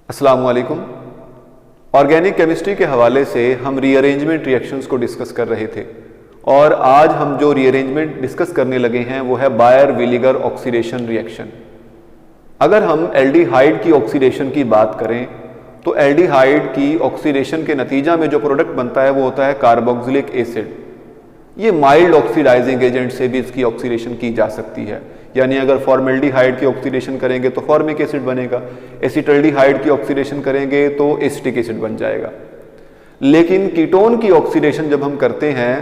अस्सलामुअलैकुम। Organic chemistry के हवाले से हम रीअरेंजमेंट रिएक्शंस को डिस्कस कर रहे थे और आज हम जो रीअरेंजमेंट डिस्कस करने लगे हैं वो है बायर-विलिगर ऑक्सीडेशन रिएक्शन। अगर हम एल्डिहाइड की ऑक्सीडेशन की बात करें तो एल्डिहाइड की ऑक्सीडेशन के नतीजा में जो प्रोडक्ट बनता है वो होता है कार्बोक्सिलिक एसिड। ये माइल्ड ऑक्सीडाइजिंग एजेंट से भी इसकी ऑक्सीडेशन की जा सकती है, यानी अगर फॉर्मेल्डिहाइड की ऑक्सीडेशन करेंगे तो फॉर्मिक एसिड बनेगा, एसिटल्डिहाइड की ऑक्सीडेशन करेंगे तो एसिटिक एसिड बन जाएगा। लेकिन कीटोन की ऑक्सीडेशन जब हम करते हैं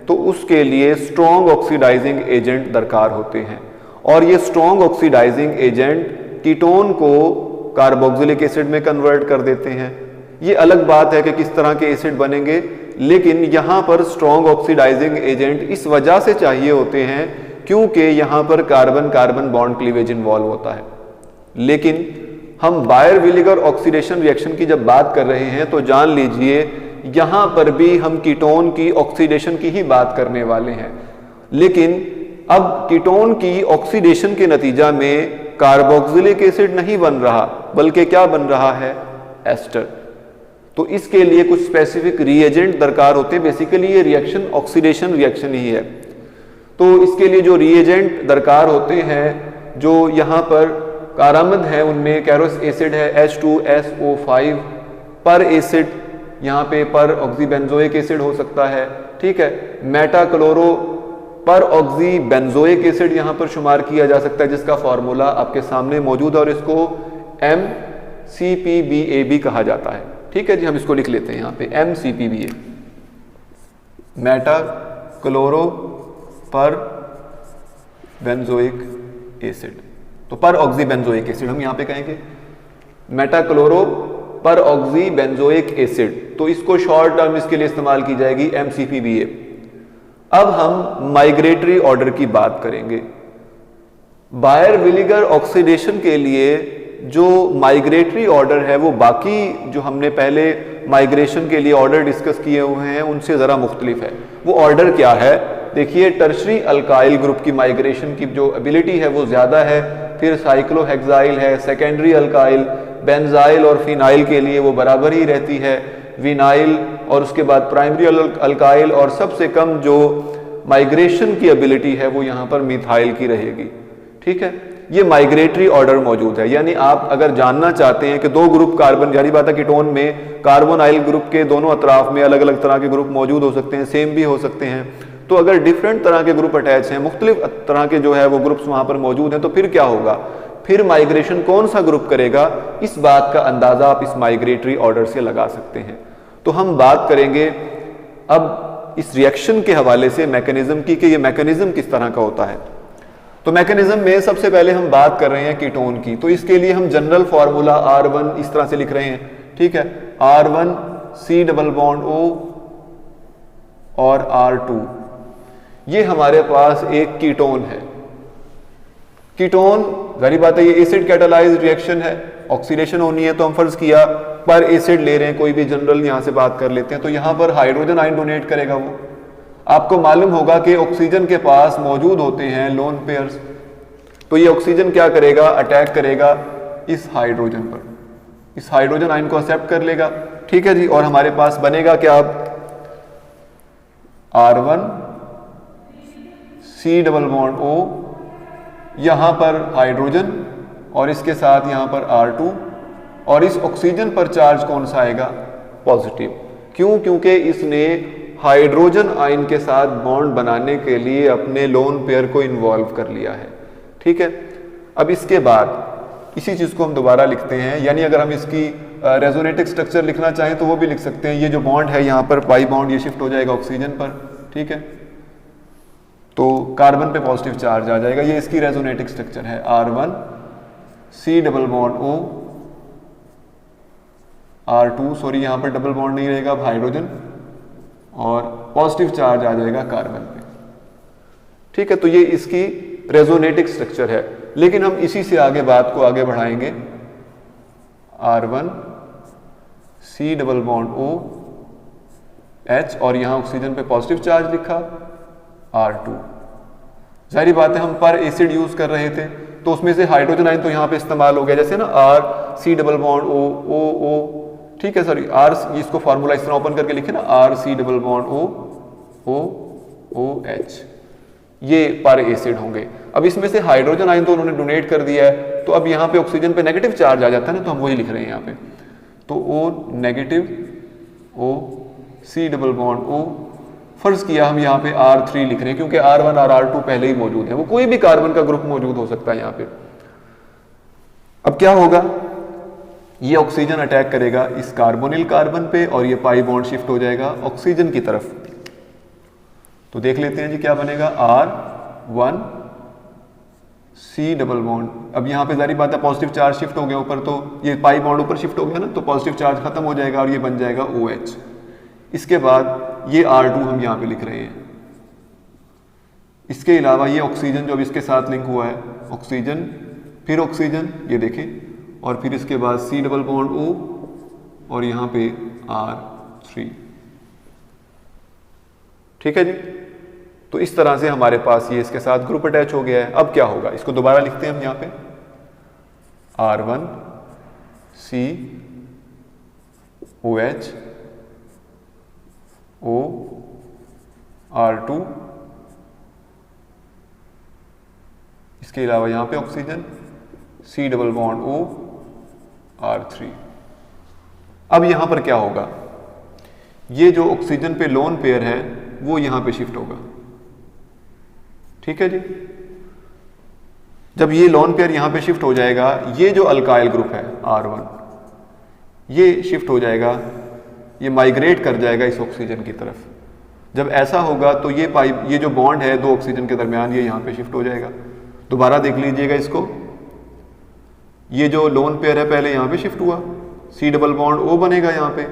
तो उसके लिए स्ट्रॉन्ग ऑक्सीडाइजिंग एजेंट दरकार होते हैं और ये स्ट्रॉन्ग ऑक्सीडाइजिंग एजेंट कीटोन को कार्बोक्सिलिक एसिड में कन्वर्ट कर देते हैं। ये अलग बात है कि किस तरह के एसिड बनेंगे, लेकिन यहाँ पर स्ट्रॉन्ग ऑक्सीडाइजिंग एजेंट इस वजह से चाहिए होते हैं क्योंकि यहाँ पर carbon carbon bond cleavage involve होता है। लेकिन हम बायर-विलिगर ऑक्सीडेशन रिएक्शन की जब बात कर रहे हैं तो जान लीजिए यहाँ पर भी हम कीटोन की ऑक्सीडेशन की ही बात करने वाले हैं। लेकिन अब कीटोन की ऑक्सीडेशन के नतीजा में कार्बोक्सिलिक एसिड नहीं बन रहा, बल्कि क्या बन रहा है, एस्टर। तो इसके लिए कुछ स्पेसिफिक रिएजेंट दरकार होते हैं। बेसिकली ये रिएक्शन ऑक्सीडेशन रिएक्शन ही है, तो इसके लिए जो रिएजेंट दरकार होते हैं जो यहाँ पर कारआमद है उनमें कैरोस एसिड है H2SO5 पर एसिड, यहाँ पे पर ऑक्सीबेंजोइक एसिड हो सकता है, ठीक है। मेटाक्लोरो पर ऑक्सीबेंजोइक एसिड यहाँ पर शुमार किया जा सकता है जिसका फॉर्मूला आपके सामने मौजूद है और इसको MCPBA कहा जाता है, ठीक है जी। हम इसको लिख लेते हैं यहाँ पे MCPBA, मेटाक्लोरो पर बेंजोइक एसिड। तो पर ऑक्सीबेंजोइक एसिड हम यहाँ पे कहेंगे मेटाक्लोरो पर ऑक्सीबेंजोइक एसिड, तो इसको शॉर्ट टर्म इसके लिए इस्तेमाल की जाएगी MCPBA। अब हम माइग्रेटरी ऑर्डर की बात करेंगे। बायर-विलिगर ऑक्सीडेशन के लिए जो माइग्रेटरी ऑर्डर है वो बाकी जो हमने पहले माइग्रेशन के लिए ऑर्डर डिस्कस किए हुए हैं उनसे ज़रा मुख्तलिफ है। वो ऑर्डर क्या है, देखिए टर्शरी अल्काइल ग्रुप की माइग्रेशन की जो एबिलिटी है वो ज़्यादा है, फिर साइक्लोहेक्साइल है, सेकेंडरी अल्काइल, बेंजाइल और फिनाइल के लिए वो बराबर ही रहती है, विनाइल और उसके बाद प्राइमरी अल्काइल, और सबसे कम जो माइग्रेशन की एबिलिटी है वो यहाँ पर मिथाइल की रहेगी, ठीक है। ये माइग्रेटरी ऑर्डर मौजूद है, यानी आप अगर जानना चाहते हैं कि दो ग्रुप कार्बन, जारी बात है कीटोन में कार्बोनाइल ग्रुप के दोनों अतराफ में अलग अलग तरह के ग्रुप मौजूद हो सकते हैं, सेम भी हो सकते हैं, तो अगर डिफरेंट तरह के ग्रुप अटैच हैं, मुख्तलिफ तरह के जो है वो ग्रुप्स वहाँ पर मौजूद हैं, तो फिर क्या होगा, फिर माइग्रेशन कौन सा ग्रुप करेगा, इस बात का अंदाज़ा आप इस माइग्रेटरी ऑर्डर से लगा सकते हैं। तो हम बात करेंगे अब इस रिएक्शन के हवाले से मैकेनिज्म की कि ये मैकेनिज्म किस तरह का होता है। तो मैकेनिज्म में सबसे पहले हम बात कर रहे हैं कीटोन की, तो इसके लिए हम जनरल फार्मूला R1 इस तरह से लिख रहे हैं, ठीक है। R1 C double bond O और R2, ये हमारे पास एक कीटोन है। कीटोन जारी बात है ये एसिड कैटालाइज्ड रिएक्शन है, ऑक्सीडेशन होनी है तो हम फर्ज किया पर एसिड ले रहे हैं, कोई भी जनरल यहां से बात कर लेते हैं, तो यहां पर हाइड्रोजन आयन डोनेट करेगा। वो आपको मालूम होगा कि ऑक्सीजन के पास मौजूद होते हैं लोन पेयर्स, तो ये ऑक्सीजन क्या करेगा, अटैक करेगा इस हाइड्रोजन पर, इस हाइड्रोजन आयन को एक्सेप्ट कर लेगा, ठीक है जी। और हमारे पास बनेगा क्या, R1 C double bond O, यहां पर हाइड्रोजन और इसके साथ यहां पर R2, और इस ऑक्सीजन पर चार्ज कौन सा आएगा, पॉजिटिव। क्यों, क्योंकि इसने हाइड्रोजन आयन के साथ बॉन्ड बनाने के लिए अपने लोन पेयर को इन्वॉल्व कर लिया है, ठीक है। अब इसके बाद इसी चीज को हम दोबारा लिखते हैं, यानी अगर हम इसकी रेजोनेटिक स्ट्रक्चर लिखना चाहें तो वो भी लिख सकते हैं। ये जो बॉन्ड है यहाँ पर पाई बॉन्ड, ये शिफ्ट हो जाएगा ऑक्सीजन पर, ठीक है, तो कार्बन पे पॉजिटिव चार्ज आ जाएगा। ये इसकी रेजोनेटिक स्ट्रक्चर है, R1 C double bond O, R2 sorry यहाँ पर डबल बॉन्ड नहीं रहेगा, अब हाइड्रोजन, और पॉजिटिव चार्ज आ जाएगा कार्बन पे, ठीक है। तो ये इसकी रेजोनेटिक स्ट्रक्चर है। लेकिन हम इसी से आगे बात को आगे बढ़ाएंगे, R1 C double bond O H, और यहां ऑक्सीजन पे पॉजिटिव चार्ज लिखा, R2। जाहिर बात है हम पर एसिड यूज कर रहे थे, तो उसमें से हाइड्रोजन आयन तो यहाँ पे इस्तेमाल हो गया, जैसे ना R C double bond O O O, ठीक है सॉरी आर, इसको फार्मूला इस तरह ओपन करके लिखे ना, R C double bond O O O H, ये पर एसिड होंगे। अब इसमें से हाइड्रोजन आयन तो उन्होंने डोनेट कर दिया है, तो अब यहाँ पे ऑक्सीजन पे नेगेटिव चार्ज आ जाता है ना, तो हम वही लिख रहे हैं यहाँ पे, तो O negative O C double bond O, फर्ज किया हम यहाँ पे R3 लिख रहे हैं क्योंकि R1 और R2 पहले ही मौजूद है, वो कोई भी कार्बन का ग्रुप मौजूद हो सकता है यहाँ पे। अब क्या होगा, ये ऑक्सीजन अटैक करेगा इस कार्बोनिल कार्बन पे और ये पाई बॉन्ड शिफ्ट हो जाएगा ऑक्सीजन की तरफ। तो देख लेते हैं जी क्या बनेगा, R1 C डबल बॉन्ड, अब यहाँ पे जारी बात है पॉजिटिव चार्ज शिफ्ट हो गया ऊपर, तो ये पाई बॉन्ड ऊपर शिफ्ट हो गया ना, तो पॉजिटिव चार्ज खत्म हो जाएगा और ये बन जाएगा OH। इसके बाद ये R2 हम यहाँ पे लिख रहे हैं। इसके अलावा ये ऑक्सीजन जो अब इसके साथ लिंक हुआ है, ऑक्सीजन फिर ऑक्सीजन, ये देखें, और फिर इसके बाद C डबल बॉन्ड O और यहाँ पे R3, ठीक है जी। तो इस तरह से हमारे पास ये इसके साथ ग्रुप अटैच हो गया है। अब क्या होगा, इसको दोबारा लिखते हैं हम यहाँ पे, R1 C OH O R2, इसके अलावा यहाँ पे oxygen C double bond O R3। अब यहाँ पर क्या होगा, ये जो ऑक्सीजन पे लोन पेयर है वो यहाँ पे शिफ्ट होगा, ठीक है जी। जब ये लोन पेयर यहाँ पे शिफ्ट हो जाएगा, ये जो अल्काइल ग्रुप है R1 ये शिफ्ट हो जाएगा, ये माइग्रेट कर जाएगा इस ऑक्सीजन की तरफ। जब ऐसा होगा तो ये जो बॉन्ड है दो ऑक्सीजन के दरमियान, ये यहाँ पे शिफ्ट हो जाएगा। दोबारा देख लीजिएगा इसको, ये जो लोन पेयर है पहले यहाँ पे शिफ्ट हुआ, C डबल बॉन्ड O बनेगा यहाँ पे।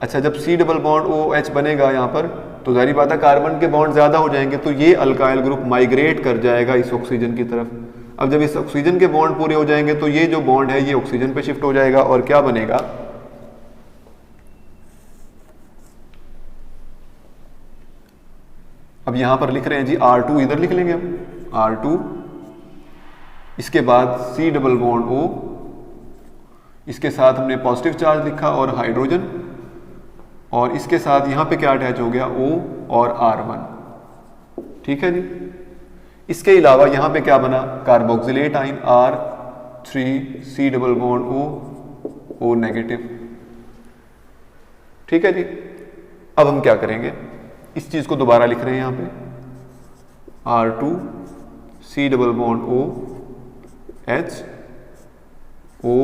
अच्छा, जब C डबल बॉन्ड OH बनेगा यहाँ पर, तो जाहिर बात है कार्बन के बॉन्ड ज्यादा हो जाएंगे, तो ये अल्काइल ग्रुप माइग्रेट कर जाएगा इस ऑक्सीजन की तरफ। अब जब इस ऑक्सीजन के बॉन्ड पूरे हो जाएंगे तो ये जो बॉन्ड है ये ऑक्सीजन पे शिफ्ट हो जाएगा और क्या बनेगा, अब यहां पर लिख रहे हैं जी R2, इधर लिख लेंगे हम R2, इसके बाद C डबल बॉन्ड O, इसके साथ हमने पॉजिटिव चार्ज लिखा और हाइड्रोजन, और इसके साथ यहां पे क्या अटैच हो गया O और R1, ठीक है जी। इसके अलावा यहां पे क्या बना, carboxylate ion R3 C double bond O negative, ठीक है जी। अब हम क्या करेंगे, इस चीज को दोबारा लिख रहे हैं यहां पे, R2 C double bond O H O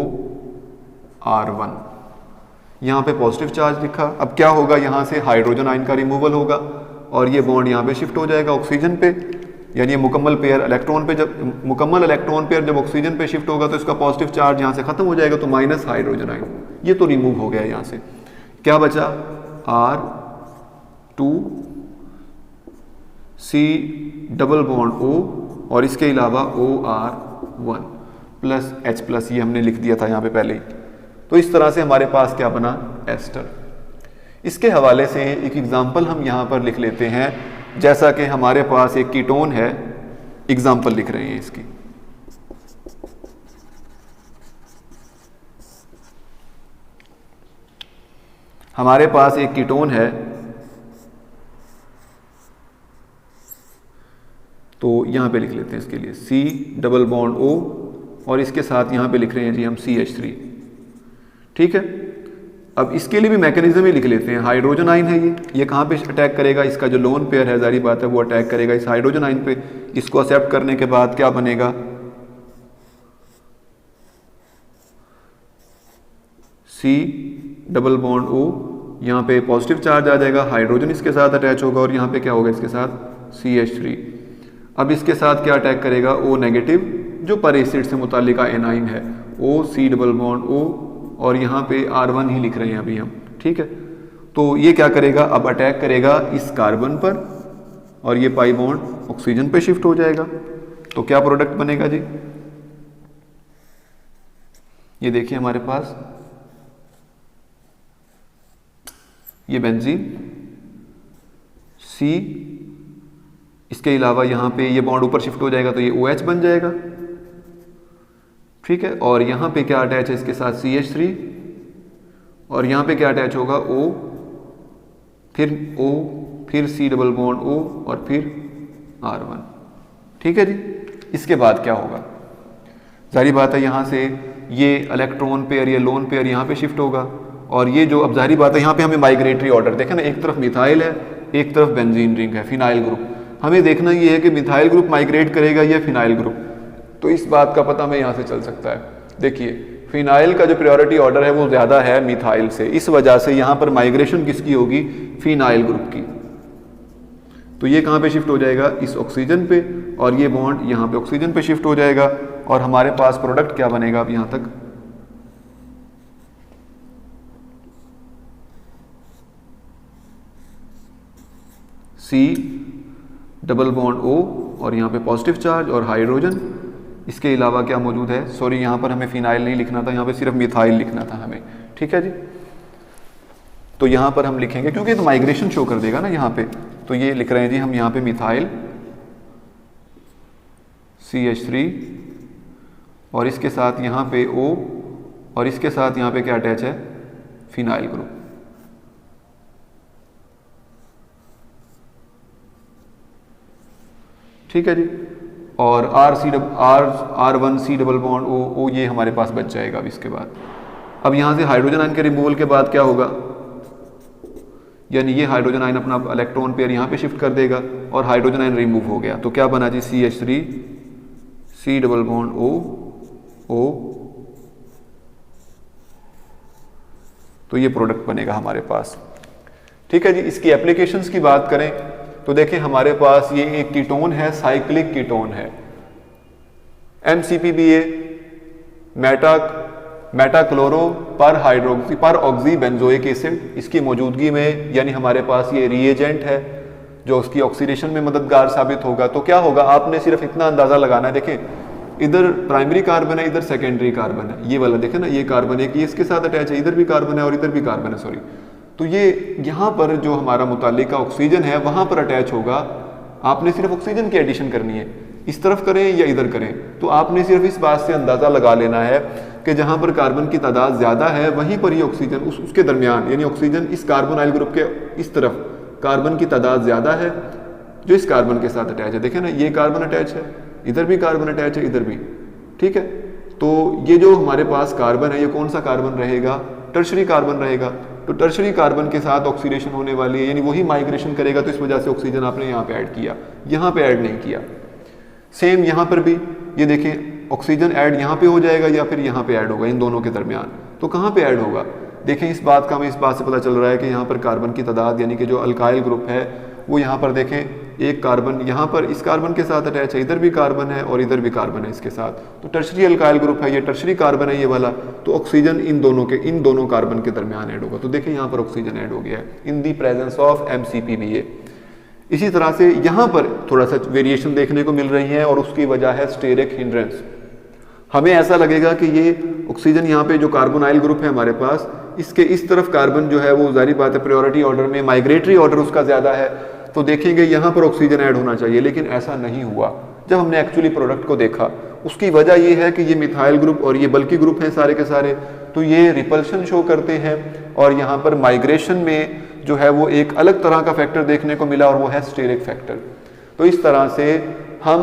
R1, यहां पे पॉजिटिव चार्ज लिखा। अब क्या होगा, यहां से हाइड्रोजन आयन का रिमूवल होगा और ये बॉन्ड यहां पे शिफ्ट हो जाएगा ऑक्सीजन पे, यानी मुकम्मल पेयर इलेक्ट्रॉन पे, जब मुकम्मल इलेक्ट्रॉन पेयर जब ऑक्सीजन पे शिफ्ट होगा तो इसका पॉजिटिव चार्ज यहां से खत्म हो जाएगा, तो माइनस हाइड्रोजन आयन, ये तो रिमूव हो गया यहां से। क्या बचा, R2 C double bond O और इसके अलावा OR1 प्लस H प्लस, ये हमने लिख दिया था यहाँ पे पहले ही। तो इस तरह से हमारे पास क्या बना, एस्टर। इसके हवाले से एक एग्जाम्पल हम यहाँ पर लिख लेते हैं, जैसा कि हमारे पास एक कीटोन है, एग्जाम्पल लिख रहे हैं इसकी। हमारे पास एक कीटोन है, तो यहां पे लिख लेते हैं इसके लिए C डबल बॉन्ड O और इसके साथ यहां पे लिख रहे हैं जी हम CH3, ठीक है। अब इसके लिए भी मैकेनिज्म ही लिख लेते हैं, हाइड्रोजन आयन है ये कहां पे अटैक करेगा, इसका जो लोन पेयर है जारी बात है वो अटैक करेगा इस हाइड्रोजन आयन पे। इसको एक्सेप्ट करने के बाद क्या बनेगा, C डबल बॉन्ड O, यहाँ पे पॉजिटिव चार्ज आ जाएगा, हाइड्रोजन इसके साथ अटैच होगा और यहाँ पे क्या होगा इसके साथ CH3। अब इसके साथ क्या अटैक करेगा, O नेगेटिव, जो पर एसिड से मुतालिका एनाइन है, O C double bond O और यहाँ पे R1 ही लिख रहे हैं अभी हम, ठीक है। तो ये क्या करेगा, अब अटैक करेगा इस कार्बन पर और ये पाई बॉन्ड ऑक्सीजन पे शिफ्ट हो जाएगा। तो क्या प्रोडक्ट बनेगा जी, ये देखिए हमारे पास ये बेंजीन C, इसके अलावा यहाँ पे ये बॉन्ड ऊपर शिफ्ट हो जाएगा तो ये OH बन जाएगा, ठीक है, और यहाँ पे क्या अटैच है इसके साथ CH3, और यहाँ पे क्या अटैच होगा O, फिर C डबल बॉन्ड O और फिर R1। ठीक है जी। इसके बाद क्या होगा, जाहिर बात है यहाँ से ये इलेक्ट्रॉन पेयर, ये लोन पेयर यहाँ पे शिफ्ट होगा, और ये जो अब जाहिर बात है यहाँ पे हमें माइग्रेटरी ऑर्डर देखें ना, एक तरफ मिथाइल है, एक तरफ बेंजीन रिंग है, फिनाइल ग्रुप। हमें देखना ये है कि मिथाइल ग्रुप माइग्रेट करेगा या फिनाइल ग्रुप, तो इस बात का पता हमें यहाँ से चल सकता है। देखिए फिनाइल का जो प्रायोरिटी ऑर्डर है वो ज़्यादा है मिथाइल से, इस वजह से यहाँ पर माइग्रेशन किसकी होगी, फिनाइल ग्रुप की। तो ये कहाँ पे शिफ्ट हो जाएगा, इस ऑक्सीजन पे, और ये बॉन्ड यहाँ पे ऑक्सीजन पे शिफ्ट हो जाएगा, और हमारे पास प्रोडक्ट क्या बनेगा अब यहाँ तक, C डबल बॉन्ड O और यहाँ पे पॉजिटिव चार्ज और हाइड्रोजन। इसके अलावा क्या मौजूद है, सॉरी यहाँ पर हमें फिनाइल नहीं लिखना था, यहाँ पे सिर्फ मिथाइल लिखना था हमें। ठीक है जी, तो यहाँ पर हम लिखेंगे क्योंकि तो माइग्रेशन शो कर देगा ना यहाँ पे, तो ये लिख रहे हैं जी हम यहाँ पे मिथाइल CH3 और इसके साथ यहाँ पे O और इसके साथ यहाँ पे क्या अटैच है, फिनाइल ग्रुप। ठीक है जी, और R1C डबल बॉन्ड O ये हमारे पास बच जाएगा। अब इसके बाद अब यहाँ से हाइड्रोजन आयन के रिमूवल के बाद क्या होगा, यानी ये हाइड्रोजन आयन अपना इलेक्ट्रॉन पेयर यहाँ पे शिफ्ट कर देगा और हाइड्रोजन आयन रिमूव हो गया, तो क्या बना जी CH3 C double bond O, तो ये प्रोडक्ट बनेगा हमारे पास। ठीक है जी, इसकी एप्लीकेशंस की बात करें तो देखें हमारे पास ये एक कीटोन है, साइक्लिक कीटोन है, MCPBA मेटाक्लोरो पर ऑक्सी बेंजोइक एसिड, इसकी मौजूदगी में, यानी हमारे पास ये रिएजेंट है जो उसकी ऑक्सीडेशन में मददगार साबित होगा। तो क्या होगा, आपने सिर्फ इतना अंदाजा लगाना है, देखें इधर प्राइमरी कार्बन है, इधर सेकेंडरी कार्बन है, ये वाला देखें ना, ये कार्बन है कि इसके साथ अटैच है, इधर भी कार्बन है और इधर भी कार्बन है, सॉरी। तो ये यहाँ पर जो हमारा मुतालिका ऑक्सीजन है वहाँ पर अटैच होगा। आपने सिर्फ ऑक्सीजन की एडिशन करनी है, इस तरफ करें या इधर करें, तो आपने सिर्फ इस बात से अंदाज़ा लगा लेना है कि जहाँ पर कार्बन की तादाद ज़्यादा है वहीं पर ही ऑक्सीजन उसके दरमियान, यानी ऑक्सीजन इस कार्बोनाइल ग्रुप के इस तरफ कार्बन की तादाद ज़्यादा है जो इस कार्बन के साथ अटैच है। देखें ना, ये कार्बन अटैच है, इधर भी कार्बन अटैच है, इधर भी। ठीक है, तो ये जो हमारे पास कार्बन है ये कौन सा कार्बन रहेगा, टर्शरी कार्बन रहेगा। तो टर्शरी कार्बन के साथ ऑक्सीडेशन होने वाली है, यानी वही माइग्रेशन करेगा, तो इस वजह से ऑक्सीजन आपने यहाँ पे ऐड किया, यहाँ पे ऐड नहीं किया। सेम यहाँ पर भी ये देखें, ऑक्सीजन ऐड यहाँ पे हो जाएगा या फिर यहाँ पे ऐड होगा, इन दोनों के दरमियान। तो कहाँ पे ऐड होगा, देखें इस बात का हमें इस बात से पता चल रहा है कि यहाँ पर कार्बन की तादाद, यानी कि जो अल्काइल ग्रुप है वो यहाँ पर देखें, एक कार्बन यहाँ पर इस कार्बन के साथ अटैच है, इधर भी कार्बन है और इधर भी कार्बन है इसके साथ, तो टर्शरी अल्काइल ग्रुप है, ये टर्शरी कार्बन है ये वाला, तो ऑक्सीजन इन दोनों कार्बन के दरमियान ऐड होगा। तो देखें यहाँ पर ऑक्सीजन ऐड हो गया है इन दी प्रेजेंस ऑफ MCPBA। इसी तरह से यहाँ पर थोड़ा सा वेरिएशन देखने को मिल रही है और उसकी वजह है स्टेरिक हिंड्रेंस। हमें ऐसा लगेगा कि ये ऑक्सीजन यहाँ पे जो कार्बोनाइल ग्रुप है हमारे पास, इसके इस तरफ कार्बन जो है वो जारी बात है प्रायोरिटी ऑर्डर में, माइग्रेटरी ऑर्डर उसका ज़्यादा है, तो देखेंगे यहाँ पर ऑक्सीजन ऐड होना चाहिए, लेकिन ऐसा नहीं हुआ जब हमने एक्चुअली प्रोडक्ट को देखा। उसकी वजह ये है कि ये मिथाइल ग्रुप और ये बल्कि ग्रुप हैं सारे के सारे, तो ये रिपल्शन शो करते हैं और यहाँ पर माइग्रेशन में जो है वो एक अलग तरह का फैक्टर देखने को मिला और वो है स्टेरिक फैक्टर। तो इस तरह से हम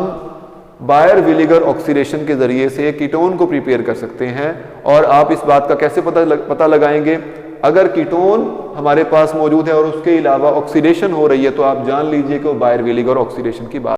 बायर विलिगर ऑक्सीडेशन के जरिए से कीटोन को प्रिपेयर कर सकते हैं। और आप इस बात का कैसे पता लगाएंगे, अगर कीटोन हमारे पास मौजूद है और उसके अलावा ऑक्सीडेशन हो रही है तो आप जान लीजिए कि वो बायर विलिगर ऑक्सीडेशन की बात